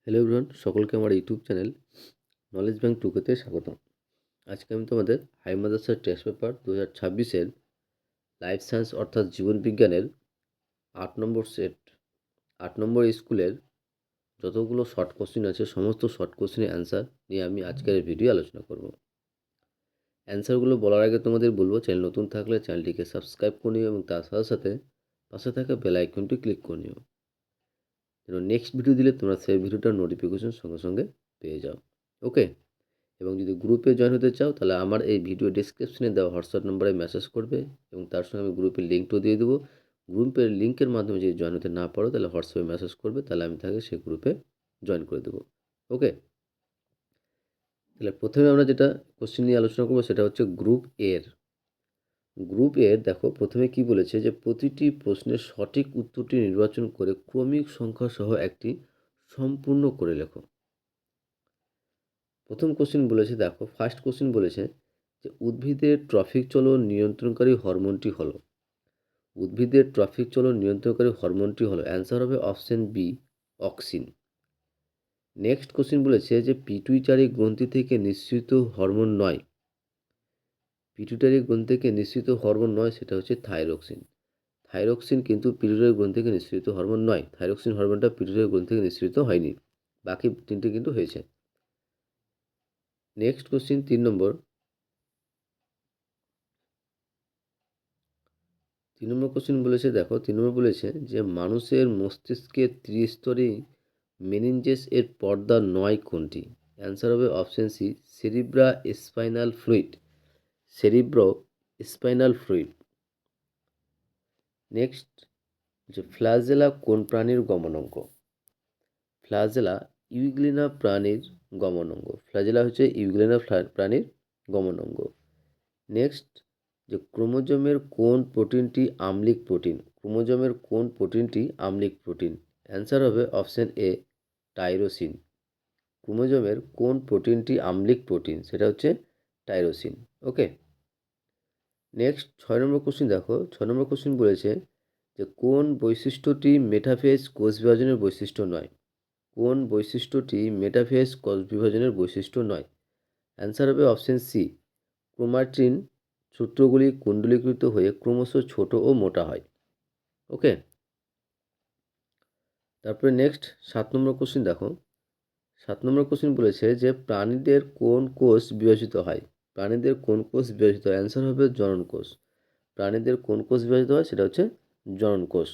Hello everyone, সকলকে আমার YouTube channel knowledge bank টুকেতে স্বাগতম। আজকে আমি তোমাদের হাই মাদ্রাসার টেস্ট পেপার 2026-এর লাইফ সায়েন্স অর্থাৎ জীবনবিজ্ঞানের 8 নম্বর সেট 8 নম্বর স্কুলের যতগুলো শর্ট কোশ্চেন আছে সমস্ত শর্ট কোশ্চেনের অ্যান্সার নিয়ে আমি আজকের এই ভিডিও আলোচনা করব। অ্যান্সারগুলো বলার আগে তোমাদের বলবো, চ্যানেল নতুন থাকলে চ্যানেলটিকে সাবস্ক্রাইব করে নিও এবং তার সাথে সাথে পাশে থাকা বেল আইকনটি ক্লিক করে নিও, যেন নেক্সট ভিডিও দিলে তোমরা সেই ভিডিওটার নোটিফিকেশন সঙ্গে সঙ্গে পেয়ে যাও। ওকে, এবং যদি গ্রুপে জয়েন হতে চাও তাহলে আমার এই ভিডিও ডিসক্রিপশনে দেওয়া হোয়াটসঅ্যাপ নম্বরে মেসেজ করবে এবং তার সঙ্গে আমি গ্রুপের লিঙ্কটাও দিয়ে দেবো। গ্রুপের লিঙ্কের মাধ্যমে যদি জয়েন হতে না পারো তাহলে হোয়াটসঅ্যাপে মেসেজ করবে, তাহলে আমি তাকে সেই গ্রুপে জয়েন করে দেবো। ওকে, তাহলে প্রথমে আমরা যেটা কোশ্চেন নিয়ে আলোচনা করবো সেটা হচ্ছে গ্রুপ এর দেখো প্রথমে কি বলেছে যে প্রতিটি প্রশ্নের সঠিক উত্তরটি নির্বাচন করে ক্রমিক সংখ্যা সহ একটি সম্পূর্ণ করে লেখো। প্রথম কোশ্চেন বলেছে, দেখো ফার্স্ট কোশ্চেন বলেছে যে উদ্ভিদের ট্রফিক চলন নিয়ন্ত্রণকারী হরমোনটি হলো। উদ্ভিদের ট্রফিক চলন নিয়ন্ত্রণকারী হরমোনটি হলো, অ্যান্সার হবে option B, auxin. Next question বলেছে যে পিটুইটারি গ্রন্থি থেকে নিঃসৃত হরমোন নয়। পিটুইটারি গ্রন্থি থেকে নিঃসৃত হরমোন নয়, সেটা হচ্ছে থাইরক্সিন। থাইরক্সিন কিন্তু পিটুইটারি গ্রন্থি থেকে নিঃসৃত হরমোন নয়। থাইরক্সিন হরমোনটা পিটুইটারি গ্রন্থি থেকে নিঃসৃত হয়নি, বাকি তিনটে কিন্তু হয়েছে। নেক্সট কোশ্চেন 3 নম্বর। 3 নম্বর কোশ্চেন বলেছে, দেখো 3 নম্বর বলেছে যে মানুষের মস্তিষ্কে ত্রিস্তরী মেনিনজেস এর পর্দা নয় কোনটি? অ্যান্সার হবে option C, cerebro spinal fluid. Cerebro spinal fluid. Next যে ফ্ল্যাজেলা কোন প্রাণীর গমনাঙ্গ? ফ্ল্যাজেলা ইউগ্লিনা প্রাণীর গমনাঙ্গ। ফ্ল্যাজেলা হচ্ছে ইউগ্লিনা প্রাণীর গমনাঙ্গ। নেক্সট যে ক্রোমোজোমের কোন প্রোটিনটি আম্লিক প্রোটিন? ক্রোমোজোমের কোন প্রোটিনটি আম্লিক প্রোটিন? অ্যান্সার হবে অপশন এ, টাইরোসিন। ক্রোমোজোমের কোন প্রোটিনটি আম্লিক প্রোটিন? সেটা হচ্ছে টাইরোসিন। ওকে, নেক্সট 6 নম্বর কোশ্চিন দেখো। 6 নম্বর কোশ্চিন বলেছে যে কোন বৈশিষ্ট্যটি মেটাফেজ কোষ বিভাজনের বৈশিষ্ট্য নয়? কোন বৈশিষ্ট্যটি মেটাফেজ কোষ বিভাজনের বৈশিষ্ট্য নয়? অ্যান্সার হবে অপশন সি, ক্রোমাটিন সূত্রগুলি কুণ্ডলীকৃত হয়ে ক্রমশ ছোট ও মোটা হয়। ওকে, তারপরে নেক্সট 7 নম্বর কোশ্চিন দেখো। 7 নম্বর কোশ্চিন বলেছে যে প্রাণীদের কোন কোষ বিভাজিত হয়? প্রাণীদের কোন কোষ বিভাজিত হয়? অ্যান্সার হবে জনন কোষ। প্রাণীদের কোন কোষ বিভাজিত হয়? সেটা হচ্ছে জনন কোষ।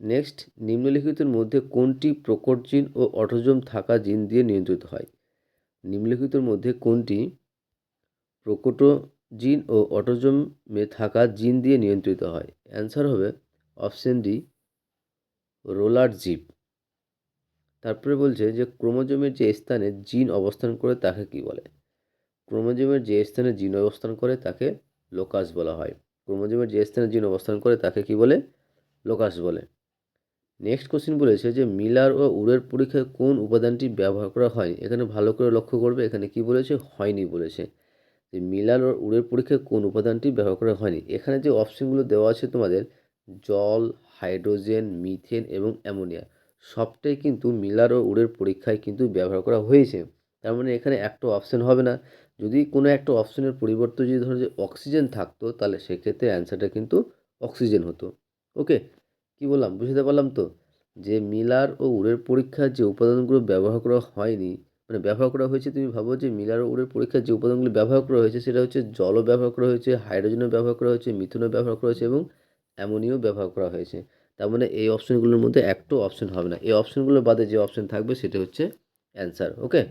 নেক্সট, নিম্নলিখিতের মধ্যে কোনটি প্রকট জিন ও অটোজোম থাকা জিন দিয়ে নিয়ন্ত্রিত হয়? নিম্নলিখিতের মধ্যে কোনটি প্রকট জিন ও অটোজোমে থাকা জিন দিয়ে নিয়ন্ত্রিত হয়? অ্যান্সার হবে অপশন ডি, রোলার জিপ। তারপরে বলছে যে ক্রোমোজোমের যে স্থানে জিন অবস্থান করে তাকে কি বলে? ক্রোমোজোমের যে স্থানে জিন অবস্থান করে তাকে লোকাস বলা হয়। ক্রোমোজোমের যে স্থানে জিন অবস্থান করে তাকে কি বলে? লোকাস বলে। নেক্সট কোশ্চিন বলেছে যে মিলার ও উরের পরীক্ষায় কোন উপাদানটি ব্যবহার করা হয়নি? এখানে ভালো করে লক্ষ্য করবে, এখানে কি বলেছে? হয়নি বলেছে। যে মিলার ও উরের পরীক্ষায় কোন উপাদানটি ব্যবহার করা হয়নি? এখানে যে অপশনগুলো দেওয়া আছে তোমাদের, জল, হাইড্রোজেন, মিথেন এবং অ্যামোনিয়া, সবটাই কিন্তু মিলার ও উরের পরীক্ষায় কিন্তু ব্যবহার করা হয়েছে। তার মানে এখানে একটা অপশন হবে না। যদি কোনো একটা অপশনের পরিবর্তে যদি ধরো যে অক্সিজেন থাকতো তাহলে সেক্ষেত্রে অ্যান্সারটা কিন্তু অক্সিজেন হতো। ওকে, কি বললাম বুঝতে পারলাম তো? যে মিলার ও উরের পরীক্ষার যে উপাদানগুলো ব্যবহার করা হয়নি, মানে ব্যবহার করা হয়েছে, তুমি ভাবো যে মিলার ও উরের পরীক্ষার যে উপাদানগুলো ব্যবহার করা হয়েছে সেটা হচ্ছে জলও ব্যবহার করা হয়েছে, হাইড্রোজেনও ব্যবহার করা হয়েছে, মিথেনও ব্যবহার করা হয়েছে এবং অ্যামোনিয়াও ব্যবহার করা হয়েছে। তার মানে এই অপশনগুলোর মধ্যে একটাও অপশন হবে না। এই অপশনগুলোর বাদে যে অপশন থাকবে সেটা হচ্ছে অ্যান্সার। ওকে,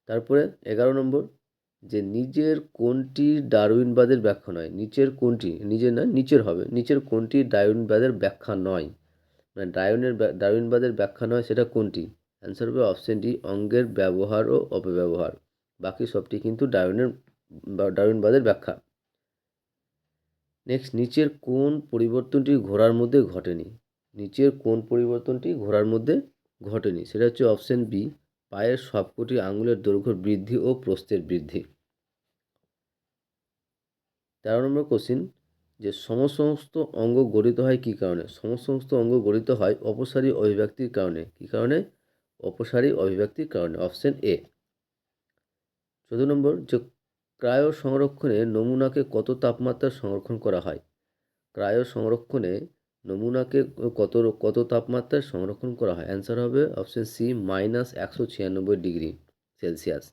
তারপরে 11 নম্বর, যে নিজের কোনটি ডারউইনবাদের ব্যাখ্যা নয়? নিচের কোনটি, নিজের না নিচের হবে, নিচের কোনটি ডারউইনবাদের ব্যাখ্যা নয়? মানে ডারউইনবাদের ব্যাখ্যা নয় সেটা কোনটি? অ্যান্সার হবে অপশন ডি, অঙ্গের ব্যবহার ও অপব্যবহার। বাকি সবটি কিন্তু ডারউইনবাদের ব্যাখ্যা। নেক্সট, নিচের কোন পরিবর্তনটি ঘোড়ার মধ্যে ঘটেনি? নিচের কোন পরিবর্তনটি ঘোড়ার মধ্যে ঘটেনি? সেটা হচ্ছে অপশন বি, পায়ের সবকটি আঙুলের দৈর্ঘ্য বৃদ্ধি ও প্রস্থের বৃদ্ধি। 13 নম্বর কোশ্চিন, যে সমস্ত অঙ্গ গঠিত হয় কী কারণে? সমস্ত অঙ্গ গঠিত হয় অপসারী অভিব্যক্তির কারণে। কী কারণে? অপসারী অভিব্যক্তির কারণে। Option A. 14 নম্বর, যে ক্রায়ো সংরক্ষণে নমুনাকে কত তাপমাত্রায় সংরক্ষণ করা হয়? ক্রায়ো সংরক্ষণে নমুনাকে কত তাপমাত্রায় সংরক্ষণ করা হয়? অ্যান্সার হবে option C -196 degree Celsius.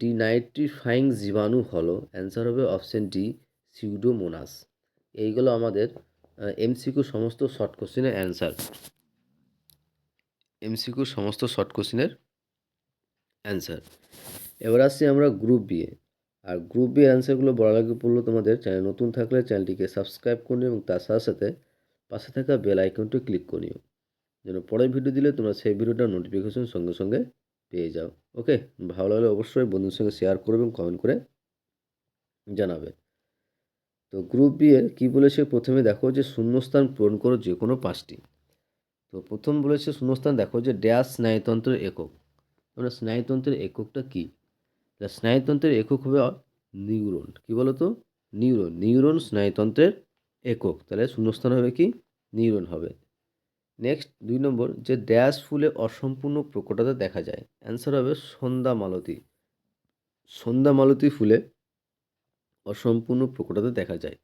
Denitrifying জীবাণু হলো, অ্যান্সার হবে অপশন ডি সিউডোমোনাস। এইগুলো আমাদের এমসিকিউ সমস্ত শর্ট কোশ্চেনের অ্যান্সার। এমসিকিউ সমস্ত শর্ট কোশ্চেনের অ্যান্সার। এবার আসছি আমরা group B A. R group B অ্যান্সারগুলো বলার আগে বললো তোমাদের চ্যানেল নতুন থাকলে চ্যানেলটিকে সাবস্ক্রাইব করে নিও এবং তার সাথে সাথে পাশে থাকা বেল আইকনটি ক্লিক করে নিও, যেন পরের ভিডিও দিলে তোমরা সেই ভিডিওটার নোটিফিকেশন সঙ্গে সঙ্গে পেয়ে যাও। ওকে, ভালো লাগলে অবশ্যই বন্ধুদের সঙ্গে শেয়ার করবে এবং কমেন্ট করে জানাবে। তো গ্রুপ বি এর কী বলেছে প্রথমে দেখো, যে শূন্যস্থান পূরণ করো যে কোনো 5টি। তো প্রথম বলেছে শূন্যস্থান দেখো যে ড্যাশ স্নায়ুতন্ত্রের একক। আমরা স্নায়ুতন্ত্রের এককটা কী? স্নায়ুতন্ত্রের একক হবে নিউরন। কী বলো তো? নিউরন। নিউরন স্নায়ুতন্ত্রের একক। তাহলে শূন্যস্থান হবে কি? নিউরন হবে। নেক্সট 2 নম্বর, যে ড্যাশ ফুলে অসম্পূর্ণ প্রকটতা দেখা যায়। অ্যান্সার হবে সন্ধ্যা মালতী। সন্ধ্যা মালতী ফুলে অসম্পূর্ণ প্রকটতা দেখা যায়।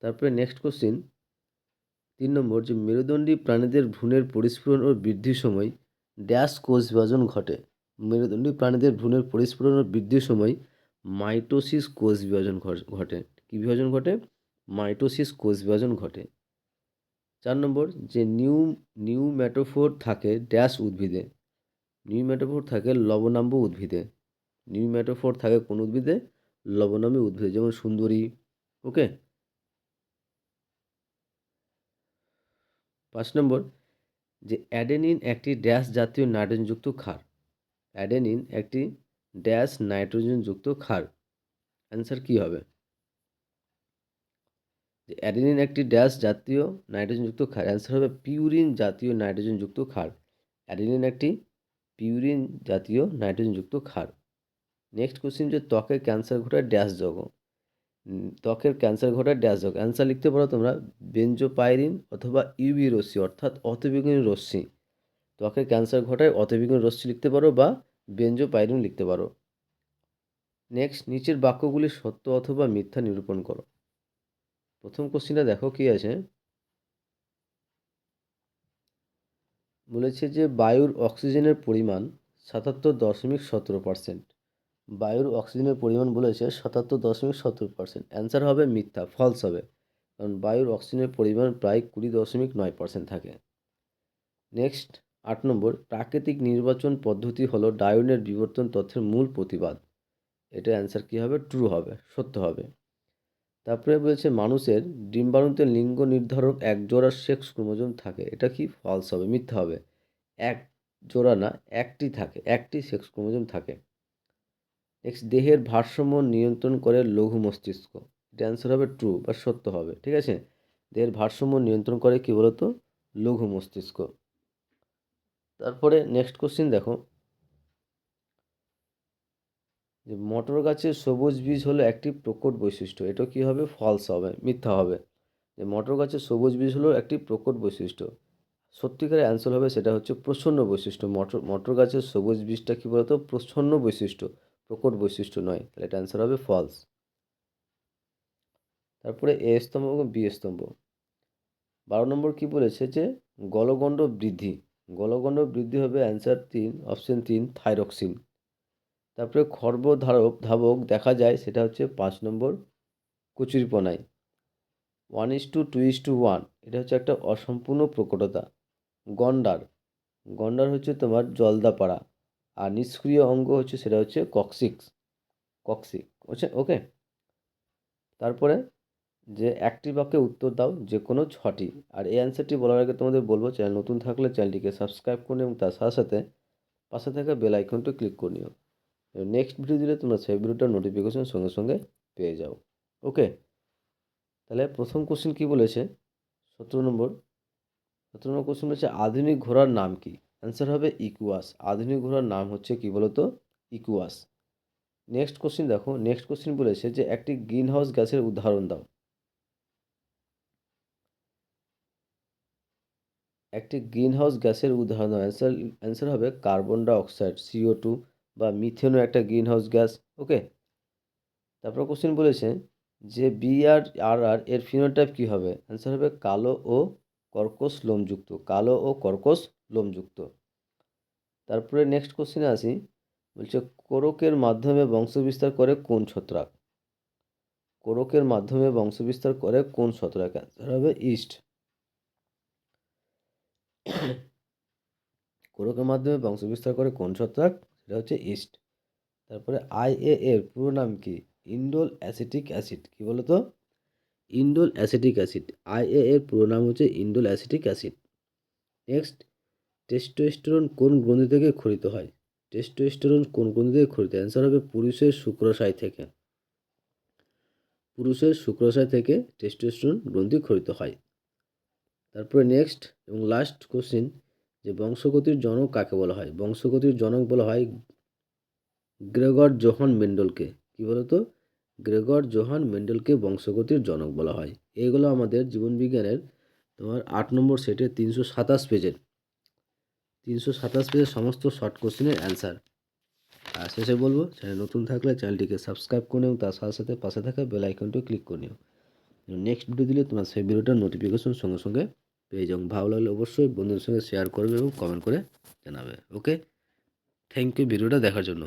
তারপরে নেক্সট কোশ্চিন 3 নম্বর, যে মেরুদণ্ডী প্রাণীদের ভ্রূণের পরিস্ফুরণ ও বৃদ্ধির সময় ড্যাশ কোষ বিভাজন ঘটে। মেরুদণ্ডী প্রাণীদের ভ্রূণের পরিস্ফুরণ ও বৃদ্ধির সময় মাইটোসিস কোষ বিভাজন ঘটে। কী বিভাজন ঘটে? মাইটোসিস কোষ বিভাজন ঘটে। 4 নম্বর, যে নিউম্যাটোফোর থাকে ড্যাশ উদ্ভিদে। নিউম্যাটোফোর থাকে লবণাম্ব উদ্ভিদে। নিউম্যাটোফোর থাকে কোন উদ্ভিদে? লবণাম্বী উদ্ভিদে, যেমন সুন্দরী। ওকে। 5 নম্বর, যে অ্যাডেনিন একটি ড্যাশ জাতীয় নাইট্রোজেনযুক্ত ক্ষার। অ্যাডেনিন একটি ড্যাশ নাইট্রোজেনযুক্ত ক্ষার। অ্যান্সার কী হবে? যে অ্যাডেনিন একটি ড্যাশ জাতীয় নাইট্রোজেনযুক্ত ক্ষার। অ্যান্সার হবে পিউরিন জাতীয় নাইট্রোজেনযুক্ত ক্ষার। অ্যাডেনিন একটি পিউরিন জাতীয় নাইট্রোজেনযুক্ত ক্ষার। নেক্সট কোশ্চিন, যে ত্বকের ক্যান্সার ঘটায় ড্যাশ যৌগ। ত্বকের ক্যান্সার ঘটায় ড্যাশ যৌগ। অ্যান্সার লিখতে পারো তোমরা বেনজোপাইরিন অথবা ইউভি রশ্মি, অর্থাৎ অতিবেগুনি রশ্মি। ত্বকের ক্যান্সার ঘটায় অতিবেগুনি রশ্মি লিখতে পারো বা বেনজোপাইরিন লিখতে পারো। নেক্সট, নিচের বাক্যগুলি সত্য অথবা মিথ্যা নিরূপণ করো। প্রথম কোশ্চিনটা দেখো কি আছে। বলেছে যে বায়ুর অক্সিজেনের পরিমাণ 77.17%। বায়ুর অক্সিজেনের পরিমাণ বলেছে 77.17%। অ্যান্সার হবে মিথ্যা, ফলস হবে, কারণ বায়ুর অক্সিজেনের পরিমাণ প্রায় 20.9% থাকে। নেক্সট 8 নম্বর, প্রাকৃতিক নির্বাচন পদ্ধতি হলো ডায়নের বিবর্তন তথ্যের মূল প্রতিবাদ। এটা অ্যান্সার কী হবে? ট্রু হবে, সত্য হবে। তারপরে বলেছে মানুষের ডিম্বাণুতে লিঙ্গ নির্ধারক এক জোড়া সেক্স ক্রোমোজোম থাকে। এটা কি? ফলস হবে, মিথ্যা হবে। এক জোড়া না, একটি থাকে, একটি সেক্স ক্রোমোজোম থাকে। নেক্সট, দেহের ভারসাম্য নিয়ন্ত্রণ করে লঘু মস্তিষ্ক। এটা অ্যান্সার হবে ট্রু বা সত্য হবে। ঠিক আছে, দেহের ভারসাম্য নিয়ন্ত্রণ করে কি বলতো? লঘু মস্তিষ্ক। তারপরে নেক্সট কোশ্চিন দেখো, যে মটর গাছের সবুজ বীজ হলো একটি প্রকট বৈশিষ্ট্য। এটা কি হবে? ফলস হবে, মিথ্যা হবে। যে মটর গাছের সবুজ বীজ হলো একটি প্রকট বৈশিষ্ট্য। সত্যিকারের অ্যান্সার হবে সেটা হচ্ছে প্রচ্ছন্ন বৈশিষ্ট্য। মটর গাছের সবুজ বীজটা কী বলতো? প্রচ্ছন্ন বৈশিষ্ট্য, প্রকট বৈশিষ্ট্য নয়। তাহলে এটা অ্যান্সার হবে ফলস। তারপরে এ স্তম্ভ এবং বি স্তম্ভ। 12 নম্বর কি বলেছে, যে গলগণ্ড বৃদ্ধি। গলগণ্ড বৃদ্ধি হবে অ্যান্সার 3, অপশন 3 থাইরক্সিন। তারপরে ধাবক দেখা যায়, সেটা হচ্ছে 5 নম্বর কচুরিপনায়। 1:2:1, এটা হচ্ছে একটা অসম্পূর্ণ প্রকটতা। গন্ডার, গন্ডার হচ্ছে তোমার জলদাপাড়া। আর নিষ্ক্রিয় অঙ্গ হচ্ছে, সেটা হচ্ছে কক্সিক হচ্ছে। ওকে। তারপরে যে একটি বাক্যে উত্তর দাও যে কোনো 6টি। আর এই অ্যান্সারটি বলার আগে তোমাদের বলবো, চ্যানেল নতুন থাকলে চ্যানেলটিকে সাবস্ক্রাইব করে নিও এবং তার সাথে সাথে পাশে থাকা বেল আইকনটি ক্লিক করে নিও। নেক্সট ভিডিও দিলে তোমরা সেই ভিডিওটার নোটিফিকেশন সঙ্গে সঙ্গে পেয়ে যাও। ওকে। তাহলে প্রথম কোশ্চেন কি বলেছে? 17 নম্বর কোশ্চেন বলেছে আধুনিক ঘোড়ার নাম কি? অ্যান্সার হবে ইকুয়াস। আধুনিক ঘোড়ার নাম হচ্ছে কি বলতো? ইকুয়াস। নেক্সট কোশ্চিন দেখো, নেক্সট কোশ্চিন বলেছে যে একটি গ্রিন হাউস গ্যাসের উদাহরণ দাও। একটি গ্রিন হাউস গ্যাসের উদাহরণ দাও। অ্যান্সার হবে কার্বন ডাই অক্সাইড, CO2, বা মিথেনও একটা গ্রিন হাউস গ্যাস। ওকে, তারপর কোশ্চিন বলেছে যে BRRR এর ফিনোটাইপ কী হবে? অ্যান্সার হবে কালো ও কর্কশ লোমযুক্ত, কালো ও কর্কশ লোমযুক্ত। তারপরে নেক্সট কোশ্চিনে আসি, বলছে কোরকের মাধ্যমে বংশবিস্তার করে কোন ছত্রাক? কোরকের মাধ্যমে বংশবিস্তার করে কোন ছত্রাক? অ্যান্সার হবে ইস্ট। কোরকের মাধ্যমে বংশবিস্তার করে কোন ছত্রাক? সেটা হচ্ছে ইস্ট। তারপরে IA এর পুরো নাম কি? Indole acetic acid. কি বলো তো? Indole acetic acid. IA এর পুরো নাম হচ্ছে indole acetic acid. Next, testosterone কোন গ্রন্থি থেকে ক্ষরিত হয়? টেস্টোস্টেরন কোন গ্রন্থি থেকে ক্ষরিত হয়? অ্যান্সার হবে পুরুষের শুক্রাশয় থেকে। পুরুষের শুক্রাশয় থেকে টেস্টোস্টেরন গ্রন্থি ক্ষরিত হয়। তারপরে নেক্সট এবং লাস্ট কোশ্চিন, যে বংশগতির জনক কাকে বলা হয়? বংশগতির জনক বলা হয় গ্রেগর জোহান মেন্ডেলকে। কি বলতো? গ্রেগর জোহান মেন্ডেলকে বংশগতির জনক বলা হয়। এগুলো আমাদের জীবনবিজ্ঞানের তোমার 8 নম্বর সেটের 327 পেজের সমস্ত শর্ট কোশ্চেনের অ্যান্সার। আর শেষে বলবো, চ্যানেল নতুন থাকলে চ্যানেলটিকে সাবস্ক্রাইব করে নিও, তার সাথে সাথে পাশে থাকা বেল আইকনটিও ক্লিক করে নিও। নেক্সট ভিডিও দিলে তোমার সেই ভিডিওটার নোটিফিকেশন সঙ্গে সঙ্গে পেয়ে যাও। ভালো লাগলে অবশ্যই বন্ধুদের সঙ্গে শেয়ার করবে এবং কমেন্ট করে জানাবে। ওকে, থ্যাংক ইউ ভিডিওটা দেখার জন্য।